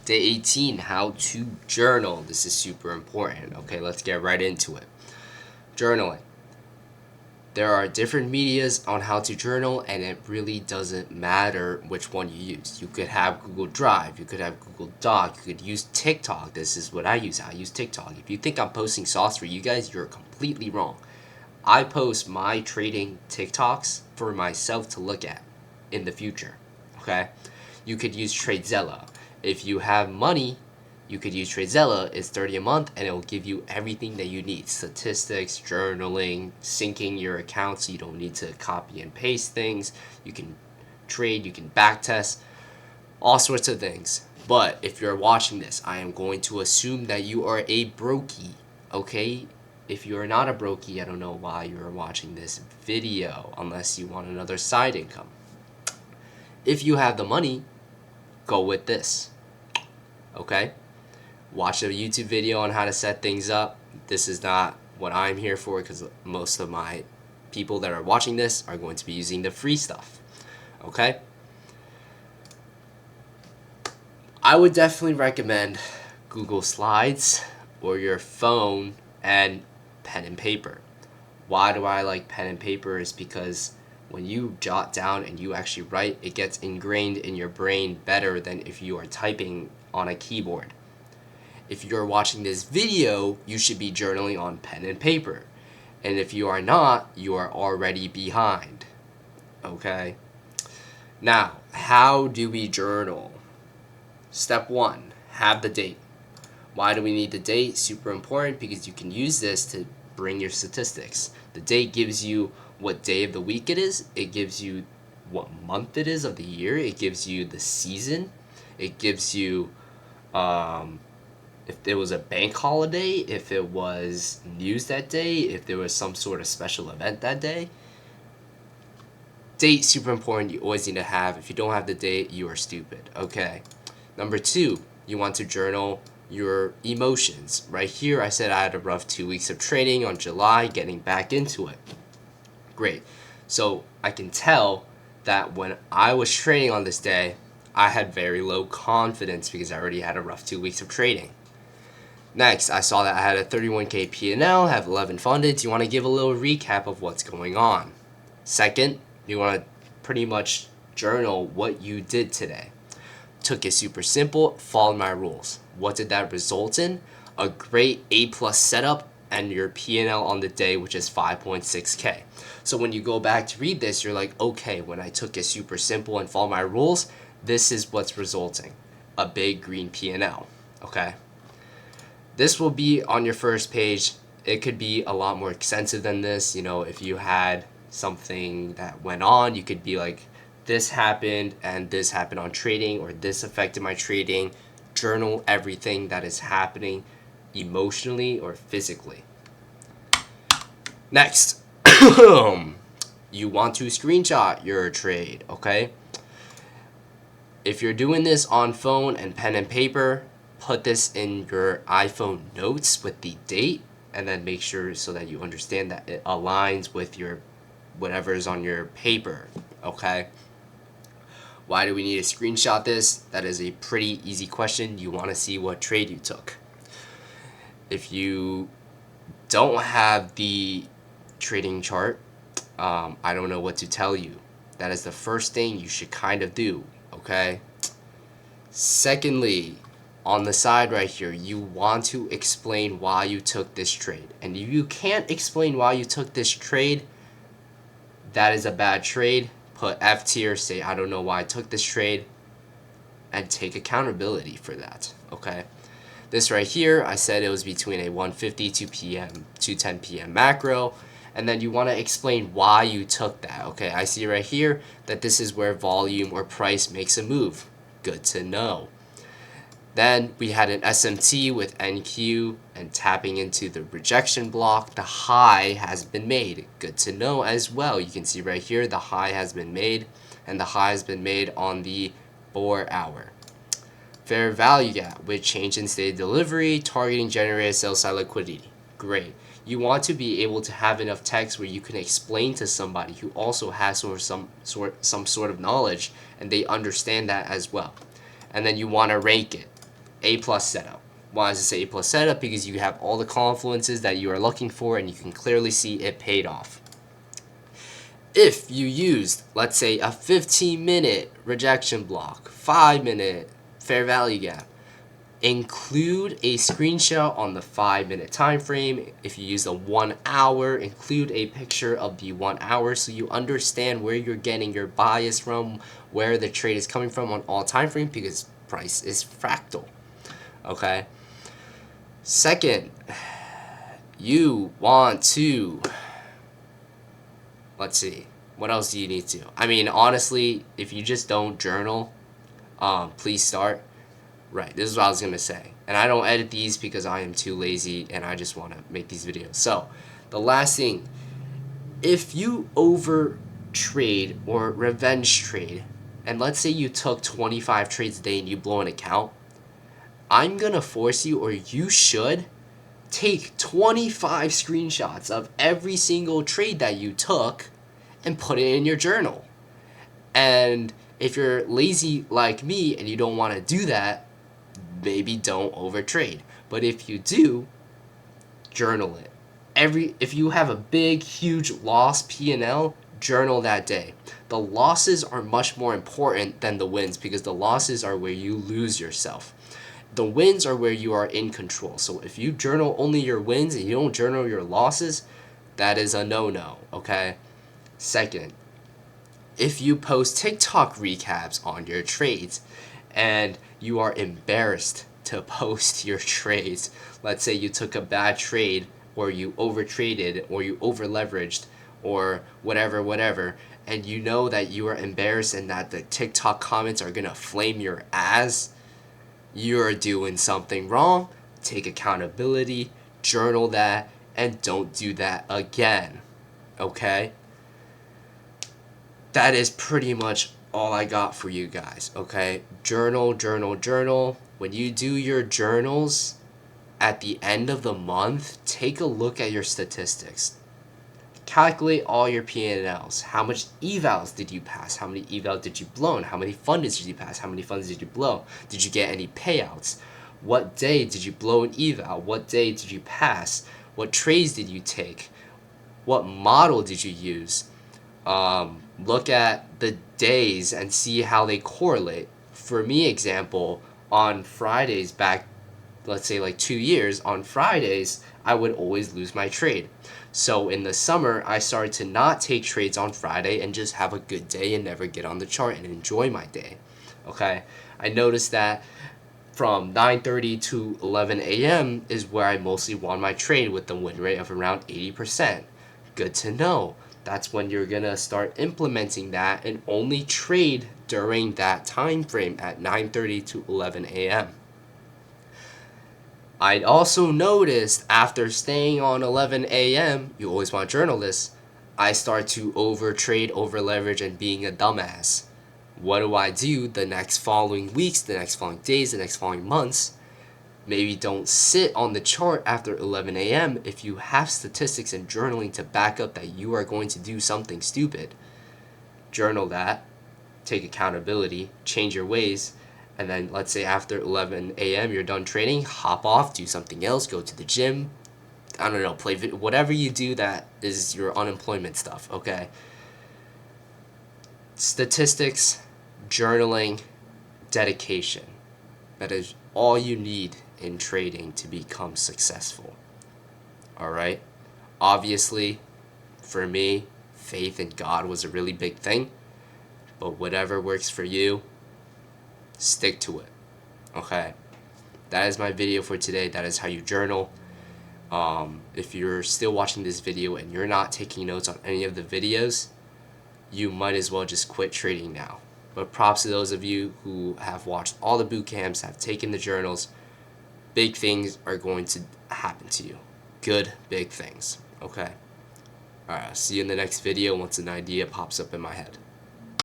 Day 18, how to journal. This is super important. Okay, let's get right into it. Journaling. There are different medias on how to journal, and it really doesn't matter which one you use. You could have Google Drive, you could have Google Doc, you could use TikTok. This is what I use. I use TikTok. If you think I'm posting sauce for you guys, you're completely wrong. I post my trading TikToks for myself to look at in the future. Okay? You could use TradeZella. If you have money, you could use TradeZella. It's $30 a month and it will give you everything that you need. Statistics, journaling, syncing your account so you don't need to copy and paste things. You can trade, you can backtest, all sorts of things. But if you're watching this, I am going to assume that you are a brokey, okay? If you're not a brokey, I don't know why you're watching this video unless you want another side income. If you have the money, go with this, okay? Watch a YouTube video on how to set things up. This is not what I'm here for because most of my people that are watching this are going to be using the free stuff, okay? I would definitely recommend Google Slides or your phone and pen and paper. Why do I like pen and paper is because when you jot down and you actually write, it gets ingrained in your brain better than if you are typing on a keyboard. If you're watching this video, you should be journaling on pen and paper. And if you are not, you are already behind. Okay? Now, how do we journal? Step 1, have the date. Why do we need the date? Super important because you can use this to bring your statistics. The date gives you what day of the week it is. It gives you what month it is of the year. It gives you the season. It gives you if there was a bank holiday, if it was news that day, if there was some sort of special event that day. Date, super important. You always need to have. If you don't have the date, you are stupid. Okay. Number 2, you want to journal your emotions. Right here, I said I had a rough 2 weeks of trading on July, getting back into it. Great. So I can tell that when I was trading on this day, I had very low confidence because I already had a rough 2 weeks of trading. Next, I saw that I had a 31K P&L, have 11 funded. You want to give a little recap of what's going on. Second, you want to pretty much journal what you did today. Took it super simple, followed my rules. What did that result in? A great A+ setup and your P&L on the day, which is 5.6K. So when you go back to read this, you're like, okay, when I took it super simple and followed my rules, this is what's resulting. A big green P&L, okay? This will be on your first page. It could be a lot more extensive than this. You know, if you had something that went on, you could be like, this happened and this happened on trading, or this affected my trading. Journal everything that is happening emotionally or physically. Next, you want to screenshot your trade, okay? If you're doing this on phone and pen and paper, put this in your iPhone notes with the date, and then make sure so that you understand that it aligns with your whatever is on your paper, okay? Why do we need to screenshot this? That is a pretty easy question. You want to see what trade you took. If you don't have the trading chart, I don't know what to tell you. That is the first thing you should kind of do, okay? Secondly, on the side right here, you want to explain why you took this trade. And if you can't explain why you took this trade, that is a bad trade. Put F tier, say I don't know why I took this trade, and take accountability for that, okay? This right here, I said it was between a 1:52 p.m. to 10 p.m. macro, and then you want to explain why you took that, okay? I see right here that this is where volume or price makes a move. Good to know. Then we had an SMT with NQ and tapping into the rejection block. The high has been made. Good to know as well. You can see right here the high has been made, and the high has been made on the 4 hour. Fair value gap with change in state of delivery, targeting generated sell side liquidity. Great. You want to be able to have enough text where you can explain to somebody who also has some sort of knowledge and they understand that as well. And then you want to rank it A+ setup. Why does it say A+ setup? Because you have all the confluences that you are looking for and you can clearly see it paid off. If you used, let's say, a 15-minute rejection block, 5-minute fair value gap, include a screenshot on the 5-minute time frame. If you use a 1 hour, include a picture of the 1 hour so you understand where you're getting your bias from, where the trade is coming from on all time frame, because price is fractal. Okay. Second, you want to, let's see, what else do you need to? I mean, honestly, if you just don't journal, please start. Right, this is what I was going to say. And I don't edit these because I am too lazy and I just want to make these videos. So, the last thing, if you over trade or revenge trade, and let's say you took 25 trades a day and you blow an account, I'm going to force you, or you should, take 25 screenshots of every single trade that you took and put it in your journal. And if you're lazy like me and you don't want to do that, maybe don't overtrade. But if you do, journal it. If you have a big, huge loss P&L, journal that day. The losses are much more important than the wins because the losses are where you lose yourself. The wins are where you are in control. So if you journal only your wins and you don't journal your losses, that is a no-no, okay? Second, if you post TikTok recaps on your trades and you are embarrassed to post your trades, let's say you took a bad trade or you overtraded or you over-leveraged or whatever, and you know that you are embarrassed and that the TikTok comments are going to flame your ass, you're doing something wrong. Take accountability, journal that, and don't do that again. Okay? That is pretty much all I got for you guys. Okay? Journal. When you do your journals at the end of the month, take a look at your statistics. Calculate all your P&Ls. How much evals did you pass? How many evals did you blow? How many fundings did you pass? How many fundings did you blow? Did you get any payouts? What day did you blow an eval? What day did you pass? What trades did you take? What model did you use? Look at the days and see how they correlate. For me, example, on Fridays back, let's say like 2 years, on Fridays, I would always lose my trade. So in the summer, I started to not take trades on Friday and just have a good day and never get on the chart and enjoy my day. Okay? I noticed that from 9:30 to 11 a.m. is where I mostly won my trade with the win rate of around 80%. Good to know. That's when you're gonna start implementing that and only trade during that time frame at 9:30 to 11 a.m. I'd also noticed after staying on 11 a.m., you always want to journal this, I start to overtrade, over leverage, and being a dumbass. What do the next following weeks, the next following days, the next following months? Maybe don't sit on the chart after 11 a.m. if you have statistics and journaling to back up that you are going to do something stupid. Journal that, take accountability, change your ways, and then let's say after 11 a.m. you're done trading, hop off, do something else, go to the gym, I don't know, play video, whatever you do that is your unemployment stuff, okay? Statistics, journaling, dedication. That is all you need in trading to become successful. Alright? Obviously, for me, faith in God was a really big thing, but whatever works for you, stick to it. Okay? That is my video for today. That is how you journal. If you're still watching this video and you're not taking notes on any of the videos, you might as well just quit trading now. But props to those of you who have watched all the boot camps, have taken the journals. Big things are going to happen to you. Good, big things. Okay? Alright, I'll see you in the next video once an idea pops up in my head.